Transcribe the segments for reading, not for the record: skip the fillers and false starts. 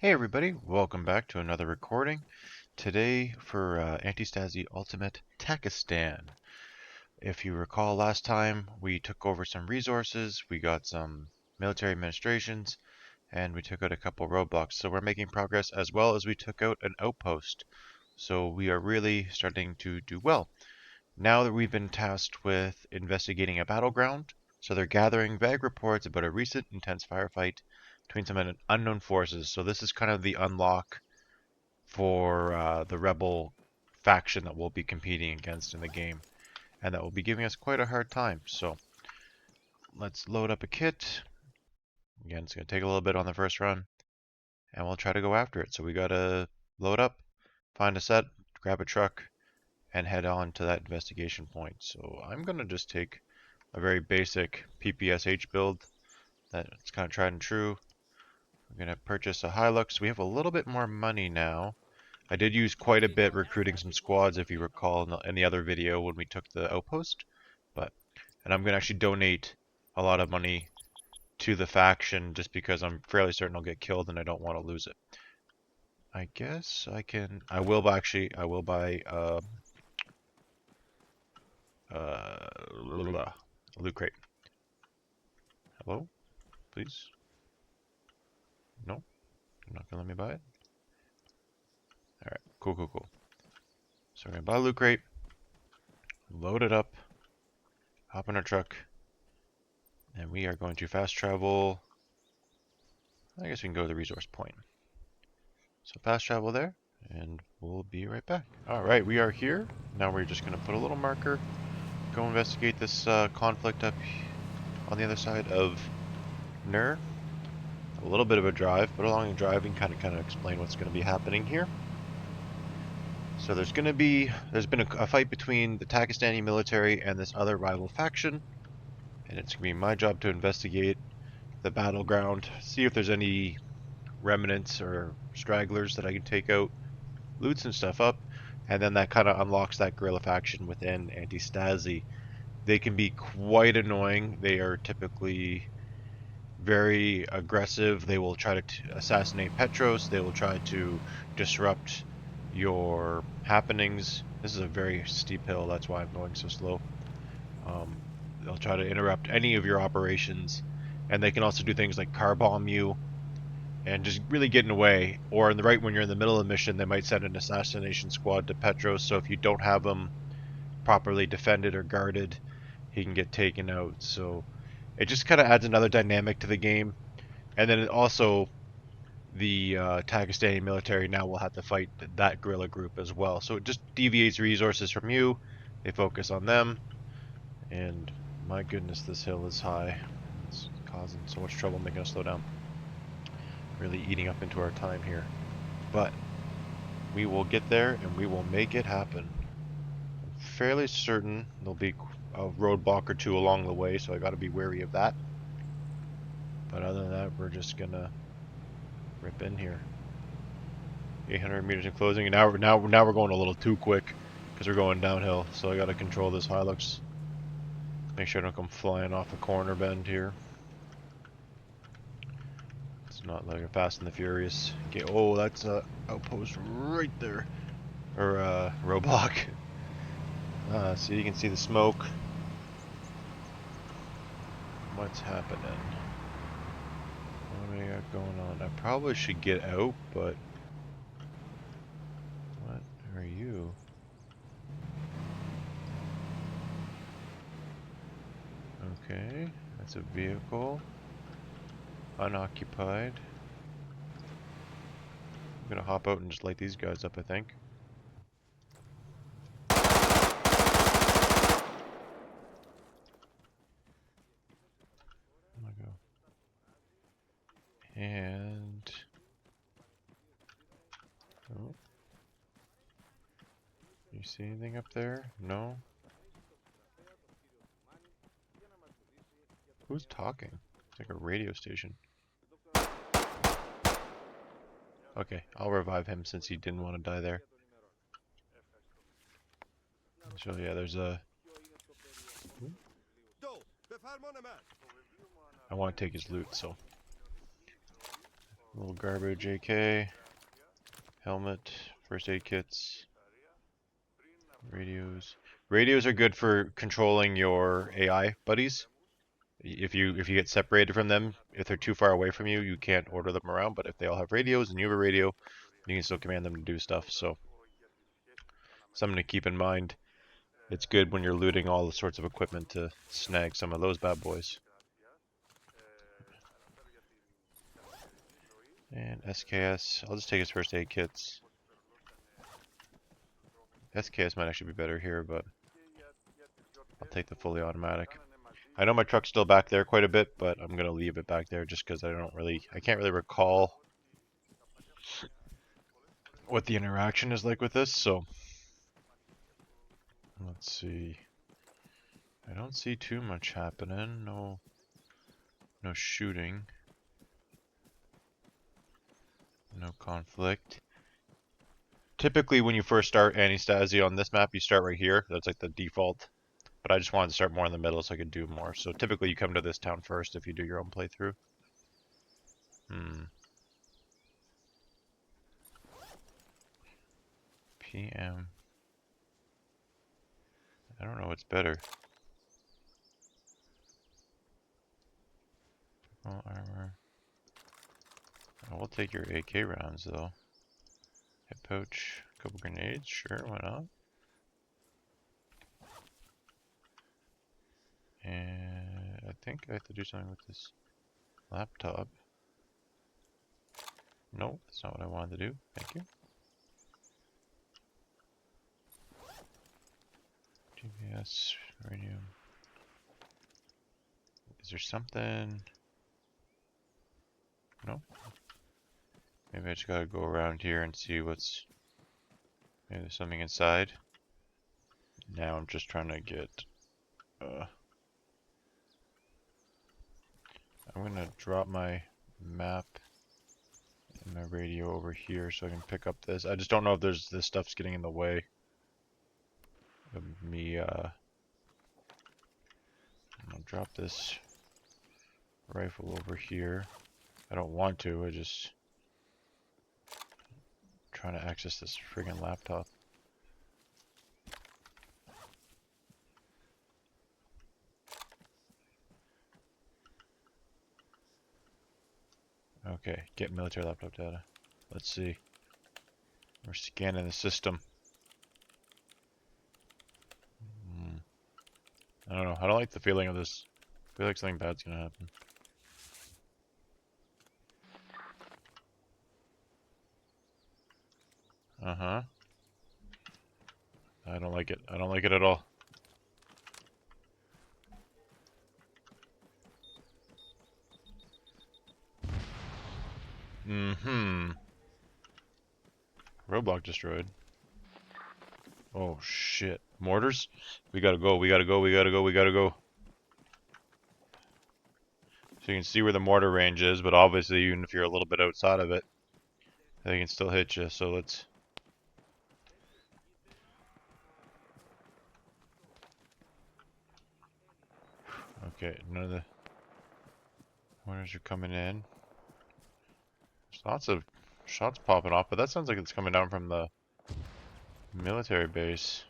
Hey everybody, welcome back to another recording. Today for Antistasi Ultimate Takistan. If you recall last time, we took over some resources, we got some military administrations, and we took out a couple roadblocks. So we're making progress as well as we took out an outpost. So we are really starting to do well. Now that we've been tasked with investigating a battleground, so they're gathering vague reports about a recent intense firefight between some unknown forces. So this is kind of the unlock for the rebel faction that we'll be competing against in the game, and that will be giving us quite a hard time. So let's load up a kit. Again, it's going to take a little bit on the first run, and we'll try to go after it. So we got to load up, find a set, grab a truck, and head on to that investigation point. So I'm going to just take a very basic PPSH build that's kind of tried and true. I'm going to purchase a Hilux. We have a little bit more money now. I did use quite a bit recruiting some squads, if you recall, in the other video when we took the outpost. And I'm going to actually donate a lot of money to the faction just because I'm fairly certain I'll get killed and I don't want to lose it. I guess I will buy a loot crate. Hello? Please? No? You're not going to let me buy it? Alright, cool. So we're going to buy a loot crate, load it up, hop in our truck, and we are going to fast travel. I guess we can go to the resource point. So fast travel there, and we'll be right back. Alright, we are here. Now we're just going to put a little marker, go investigate this conflict up on the other side of Nur. A little bit of a drive, but along the drive we can kind of explain what's going to be happening here. So there's been a fight between the Takistani military and this other rival faction, and it's going to be my job to investigate the battleground, see if there's any remnants or stragglers that I can take out, loot some stuff up, and then that kind of unlocks that guerrilla faction within Antistasi. They can be quite annoying. They are typically very aggressive. They will try to assassinate Petros. They will try to disrupt your happenings. This is a very steep hill, that's why I'm going so slow. They'll try to interrupt any of your operations, and they can also do things like car bomb you and just really get in the way. Or when you're in the middle of the mission, they might send an assassination squad to Petros, so if you don't have him properly defended or guarded, he can get taken out. So it just kind of adds another dynamic to the game. And then also the Takistani military now will have to fight that guerrilla group as well. So it just deviates resources from you. They focus on them. And my goodness, this hill is high. It's causing so much trouble making us slow down. Really eating up into our time here. But we will get there and we will make it happen. I'm fairly certain there'll be a roadblock or two along the way, so I gotta be wary of that. But other than that, we're just gonna rip in here. 800 meters in closing, and now we're going a little too quick because we're going downhill. So I gotta control this Hilux. Make sure I don't come flying off a corner bend here. It's not like a Fast and the Furious. Okay, oh, that's a outpost right there, or roadblock. So you can see the smoke. What's happening? What do we got going on? I probably should get out, but what are you? Okay, that's a vehicle. Unoccupied. I'm gonna hop out and just light these guys up, I think. Oh my god. And oh. You see anything up there? No? Who's talking? It's like a radio station. Okay, I'll revive him since he didn't want to die there. So yeah, there's a... I want to take his loot, so... Little garbage AK. Helmet. First aid kits. Radios. Radios are good for controlling your AI buddies. If you get separated from them, if they're too far away from you, you can't order them around. But if they all have radios and you have a radio, you can still command them to do stuff. So something to keep in mind. It's good when you're looting all the sorts of equipment to snag some of those bad boys. And SKS. I'll just take his first aid kits. SKS might actually be better here, but I'll take the fully automatic. I know my truck's still back there quite a bit, but I'm gonna leave it back there just because I can't really recall what the interaction is like with this. So let's see. I don't see too much happening. No shooting. No conflict. Typically, when you first start Antistasi on this map, you start right here. That's like the default. But I just wanted to start more in the middle so I could do more. So typically, you come to this town first if you do your own playthrough. PM. I don't know what's better. Full armor. Oh, we'll take your AK rounds though. Hip pouch, a couple grenades, sure, why not? And I think I have to do something with this laptop. No, that's not what I wanted to do. Thank you. GPS, radio. Is there something? No. Maybe I just gotta go around here and see what's... Maybe there's something inside. Now I'm just trying to get... I'm gonna drop my map and my radio over here so I can pick up this. I just don't know if this stuff's getting in the way of me, I'll drop this rifle over here. I don't want to, I just... trying to access this friggin' laptop. Okay, get military laptop data. Let's see. We're scanning the system. I don't know. I don't like the feeling of this. I feel like something bad's gonna happen. Uh-huh. I don't like it. I don't like it at all. Roadblock destroyed. Oh shit. Mortars? We gotta go, we gotta go, we gotta go, we gotta go. So you can see where the mortar range is, but obviously even if you're a little bit outside of it, they can still hit you, so let's... Okay, none of the mortars are coming in. There's lots of shots popping off, but that sounds like it's coming down from the military base.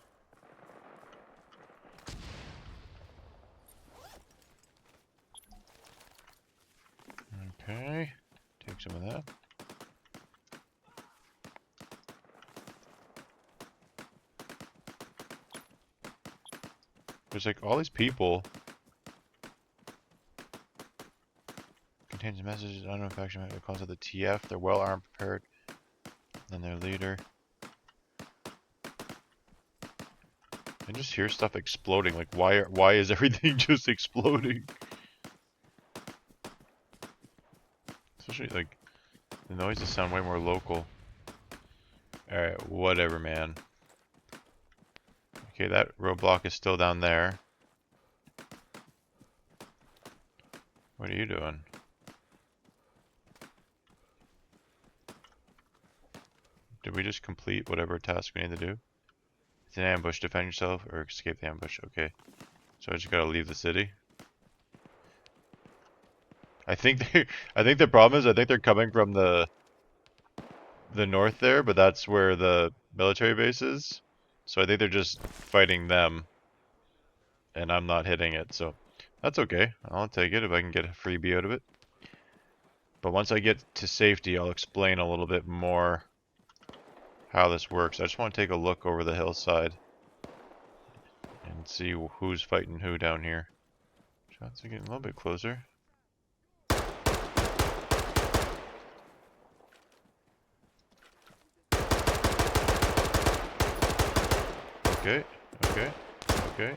Okay, take some of that. There's like all these people. Contains messages, unknown faction calls out the TF. They're well armed, prepared. Then their leader. I just hear stuff exploding. Like why is everything just exploding? Especially like the noises sound way more local. Alright, whatever, man. Okay, that roadblock is still down there. What are you doing? Did we just complete whatever task we need to do? It's an ambush. Defend yourself or escape the ambush. Okay. So I just gotta leave the city. I think they I think the problem is I think they're coming from the north there, but that's where the military base is. So I think they're just fighting them and I'm not hitting it, so that's okay. I'll take it if I can get a freebie out of it. But once I get to safety, I'll explain a little bit more how this works. I just want to take a look over the hillside and see who's fighting who down here. Shots are getting a little bit closer. Okay, okay, okay.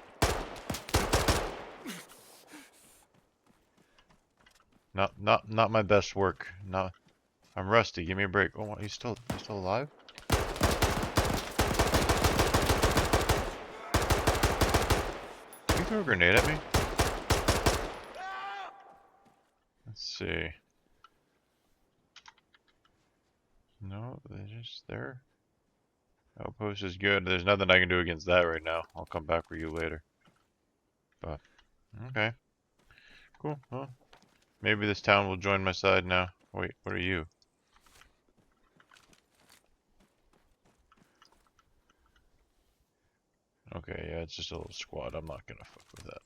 Not my best work. Not. I'm rusty. Give me a break. Oh, he's still alive? Did you throw a grenade at me? Let's see. No, they're just there. Outpost is good. There's nothing I can do against that right now. I'll come back for you later. But, okay. Cool. Well, maybe this town will join my side now. Wait, what are you? Okay, yeah, it's just a little squad. I'm not gonna fuck with that.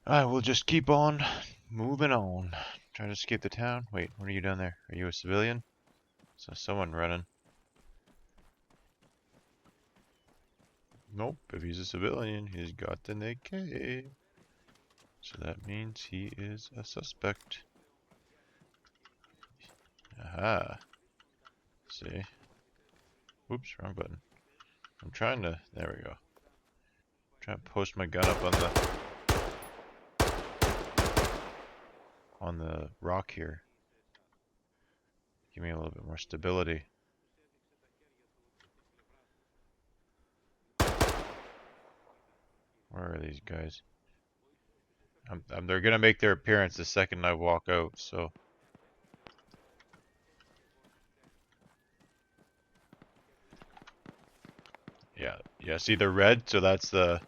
I will just keep on moving on. Trying to escape the town. Wait, what are you down there? Are you a civilian? So someone running. Nope, if he's a civilian, he's got an AK. So that means he is a suspect. Aha. See? Oops, wrong button. I'm trying to, there we go. Trying to post my gun up on the rock here. Give me a little bit more stability. Where are these guys? They're gonna make their appearance the second I walk out, so. Yeah, see the red? So that's the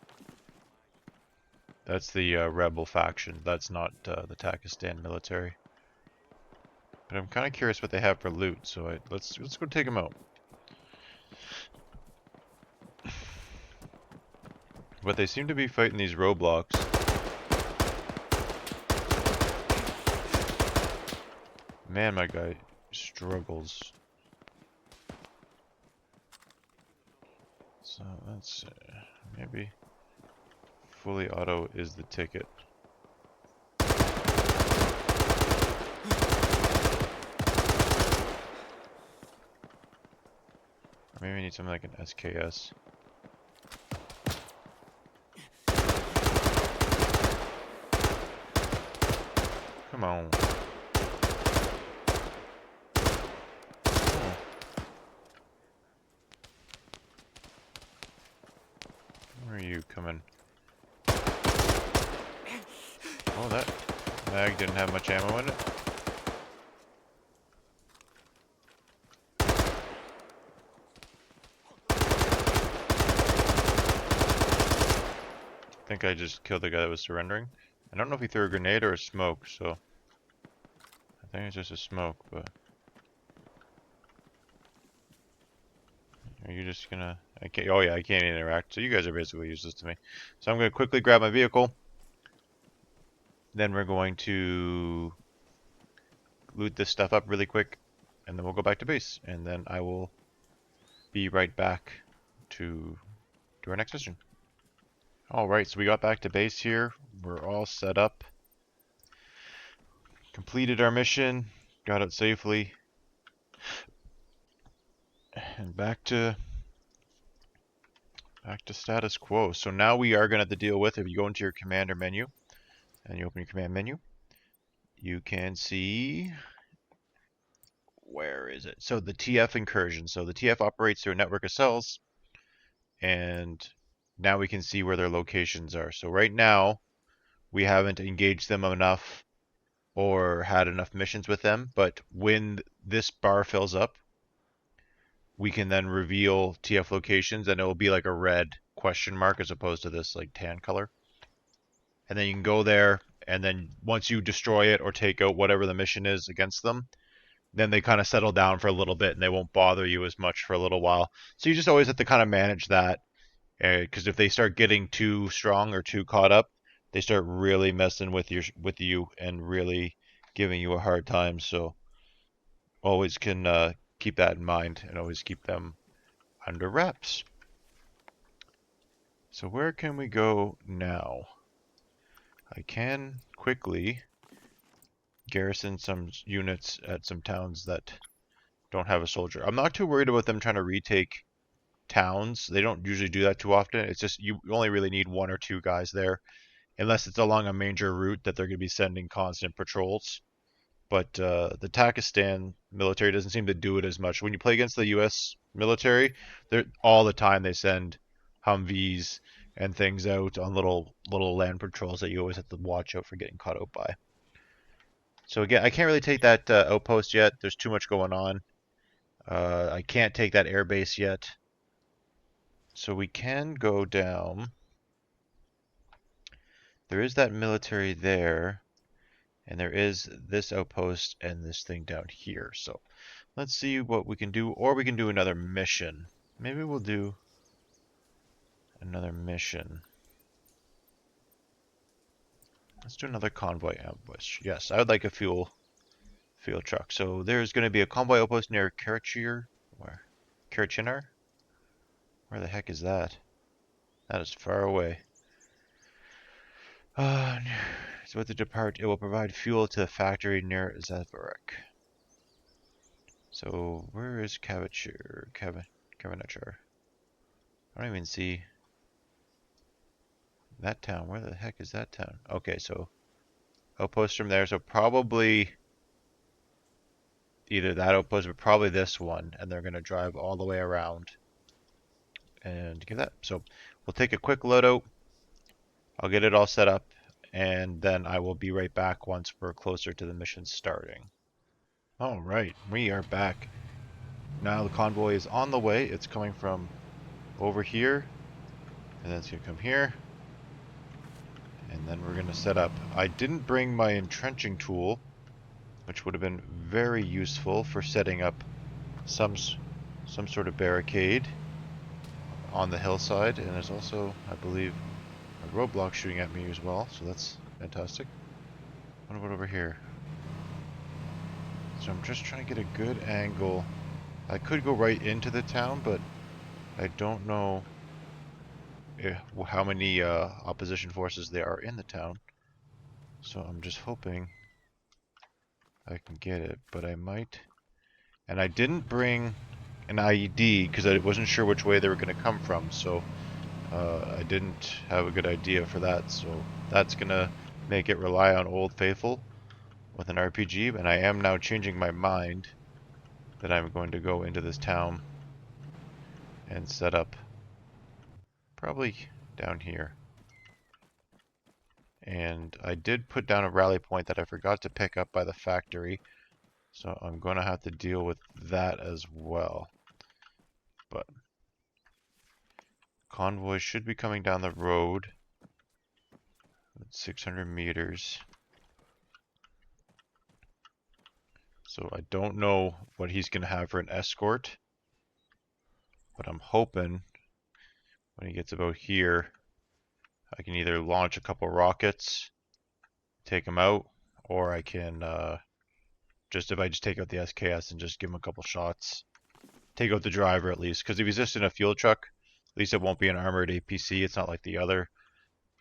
rebel faction. That's not the Takistan military. But I'm kind of curious what they have for loot, so let's go take them out. But they seem to be fighting these roadblocks. Man, my guy struggles. So let's maybe fully auto is the ticket. Or maybe I need something like an SKS. Come on. Oh. Where are you coming? Oh, that mag didn't have much ammo in it. I think I just killed the guy that was surrendering. I don't know if he threw a grenade or a smoke, so I think it's just a smoke, but are you just gonna I can't oh yeah, I can't interact, so you guys are basically useless to me. So I'm gonna quickly grab my vehicle. Then we're going to loot this stuff up really quick, and then we'll go back to base, and then I will be right back to do our next mission. Alright, so we got back to base here. We're all set up. Completed our mission, got out safely, and back to status quo. So now we are going to have to deal with, if you go into your commander menu, and you open your command menu, you can see, where is it? So the TF incursion. So the TF operates through a network of cells, and now we can see where their locations are. So right now, we haven't engaged them enough or had enough missions with them, but when this bar fills up, we can then reveal TF locations, and it will be like a red question mark as opposed to this like tan color. And then you can go there and then once you destroy it or take out whatever the mission is against them, then they kind of settle down for a little bit and they won't bother you as much for a little while. So you just always have to kind of manage that, because if they start getting too strong or too caught up, they start really messing with you and really giving you a hard time. So always can keep that in mind and always keep them under wraps. So where can we go now? I can quickly garrison some units at some towns that don't have a soldier. I'm not too worried about them trying to retake towns. They don't usually do that too often. It's just you only really need 1 or 2 guys there, unless it's along a major route that they're going to be sending constant patrols. But the Takistan military doesn't seem to do it as much. When you play against the U.S. military, they're all the time they send Humvees and things out on little land patrols that you always have to watch out for getting caught out by. So again, I can't really take that outpost yet. There's too much going on. I can't take that airbase yet. So we can go down. There is that military there. And there is this outpost and this thing down here. So let's see what we can do. Or we can do another mission. Maybe we'll do another mission. Let's do another convoy ambush. Yes, I would like a fuel truck. So there's going to be a convoy outpost near Karachinar. Where the heck is that? That is far away. So with the depart, it will provide fuel to the factory near Zavarek. So where is Kavachir? Kavanachar? I don't even see that town. Where the heck is that town? Okay, so outpost from there. So probably either that outpost or probably this one. And they're going to drive all the way around and give that. So we'll take a quick loadout. I'll get it all set up. And then I will be right back once we're closer to the mission starting. Alright, we are back. Now the convoy is on the way. It's coming from over here. And then it's going to come here. And then we're going to set up. I didn't bring my entrenching tool, which would have been very useful for setting up some sort of barricade on the hillside. And there's also, I believe, a roadblock shooting at me as well. So that's fantastic. What about over here? So I'm just trying to get a good angle. I could go right into the town, but I don't know how many opposition forces there are in the town. So I'm just hoping I can get it, but I might. And I didn't bring an IED because I wasn't sure which way they were going to come from, so I didn't have a good idea for that. So that's going to make it rely on Old Faithful with an RPG, and I am now changing my mind that I'm going to go into this town and set up probably down here. And I did put down a rally point that I forgot to pick up by the factory, so I'm going to have to deal with that as well. But convoy should be coming down the road at 600 meters. So I don't know what he's going to have for an escort, but I'm hoping when he gets about here, I can either launch a couple rockets, take him out, or I can if I just take out the SKS and just give him a couple shots, take out the driver at least, because if he's just in a fuel truck, at least it won't be an armored APC. It's not like the other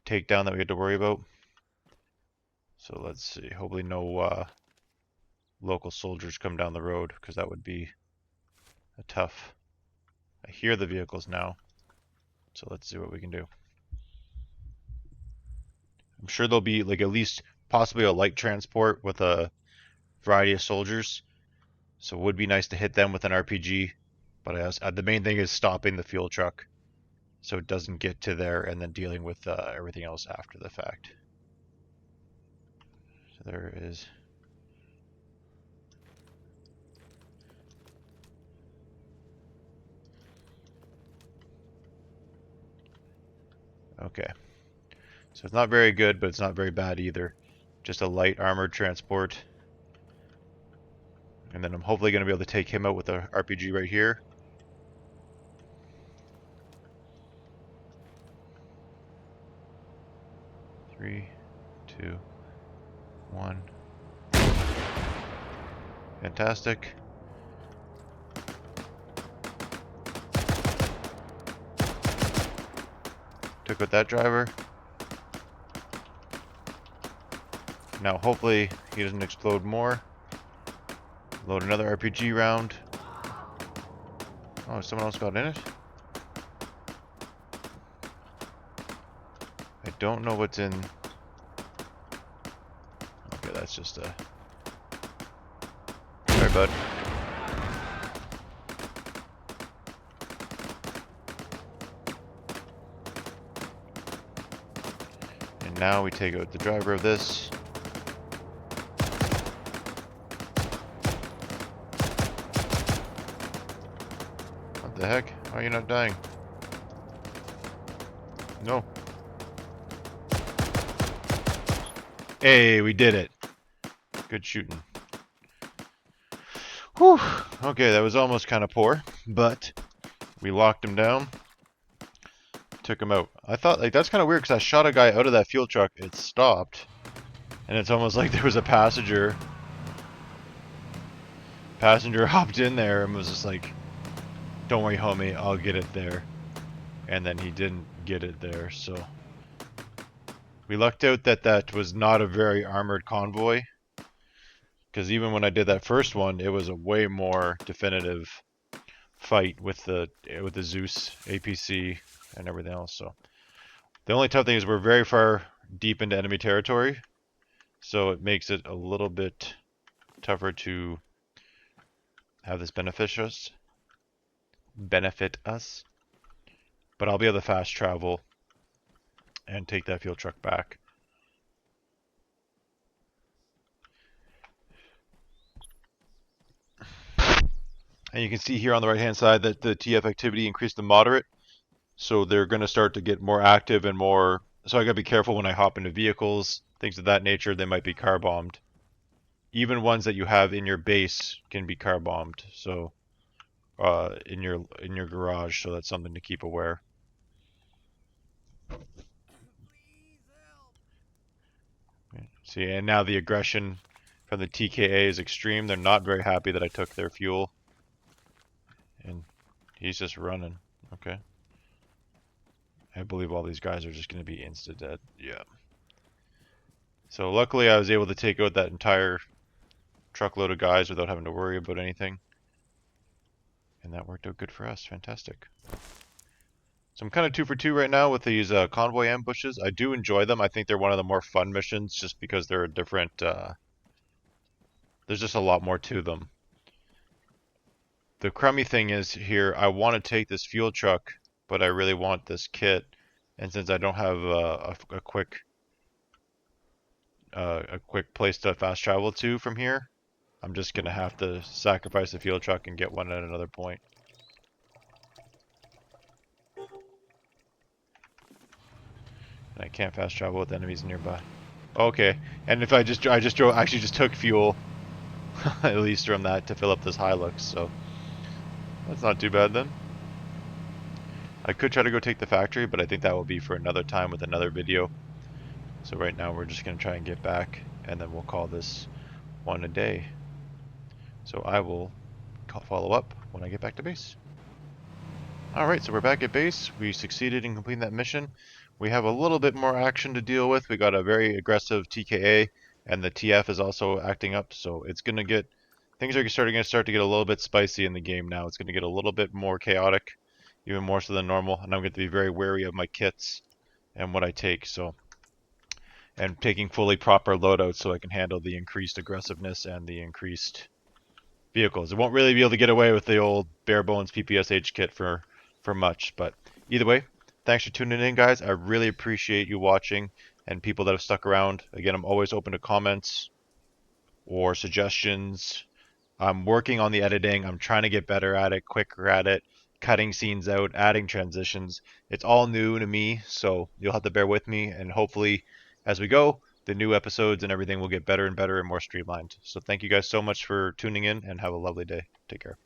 takedown that we had to worry about. So let's see, hopefully no local soldiers come down the road, because that would be a tough. I hear the vehicles now, so let's see what we can do. I'm sure there'll be like at least possibly a light transport with a variety of soldiers, so it would be nice to hit them with an RPG, but the main thing is stopping the fuel truck so it doesn't get to there and then dealing with everything else after the fact. So there is. Okay. So it's not very good, but it's not very bad either. just a light armored transport. And then I'm hopefully going to be able to take him out with a RPG right here. Three, two, one. Fantastic. Took out that driver. Now hopefully he doesn't explode more. Load another RPG round. Oh, someone else got in it? I don't know what's in... Okay, that's just a... Sorry, bud. And now we take out the driver of this. What the heck? Why are you not dying? No. Hey, we did it. Good shooting. Whew. Okay, that was almost kind of poor, but we locked him down. Took him out. I thought, like, that's kind of weird because I shot a guy out of that fuel truck. It stopped. And it's almost like there was a passenger. Passenger hopped in there and was just like, don't worry, homie, I'll get it there. And then he didn't get it there, so. We lucked out that that was not a very armored convoy. Because even when I did that first one, it was a way more definitive fight with the Zeus APC and everything else. So the only tough thing is we're very far deep into enemy territory, so it makes it a little bit tougher to have this benefit us. But I'll be able to fast travel and take that fuel truck back. And you can see here on the right hand side that the TF activity increased to moderate. So they're going to start to get more active and more... So I got to be careful when I hop into vehicles, things of that nature. They might be car bombed. Even ones that you have in your base can be car bombed. So in your garage. So that's something to keep aware. See, and now the aggression from the TKA is extreme. They're not very happy that I took their fuel. And he's just running. Okay. I believe all these guys are just going to be insta-dead. Yeah. So luckily I was able to take out that entire truckload of guys without having to worry about anything. And that worked out good for us. Fantastic. So I'm kind of 2 for 2 right now with these convoy ambushes. I do enjoy them. I think they're one of the more fun missions just because they're a different... there's just a lot more to them. The crummy thing is here, I want to take this fuel truck, but I really want this kit. And since I don't have a quick place to fast travel to from here, I'm just going to have to sacrifice the fuel truck and get one at another point. And I can't fast travel with enemies nearby. Okay, and if I just drove, actually just took fuel, at least from that, to fill up this Hilux, so that's not too bad then. I could try to go take the factory, but I think that will be for another time with another video. So right now we're just going to try and get back, and then we'll call this one a day. So I will follow up when I get back to base. Alright, so we're back at base. We succeeded in completing that mission. We have a little bit more action to deal with. We got a very aggressive TKA, and the TF is also acting up, so it's going to get... Things are starting to get a little bit spicy in the game now. It's going to get a little bit more chaotic, even more so than normal, and I'm going to be very wary of my kits and what I take, so... And taking fully proper loadouts so I can handle the increased aggressiveness and the increased vehicles. I won't really be able to get away with the old bare bones PPSH kit for much, but either way, thanks for tuning in, guys. I really appreciate you watching and people that have stuck around. Again, I'm always open to comments or suggestions. I'm working on the editing. I'm trying to get better at it, quicker at it, cutting scenes out, adding transitions. It's all new to me, so you'll have to bear with me, and hopefully as we go, the new episodes and everything will get better and better and more streamlined. So thank you guys so much for tuning in, and have a lovely day. Take care.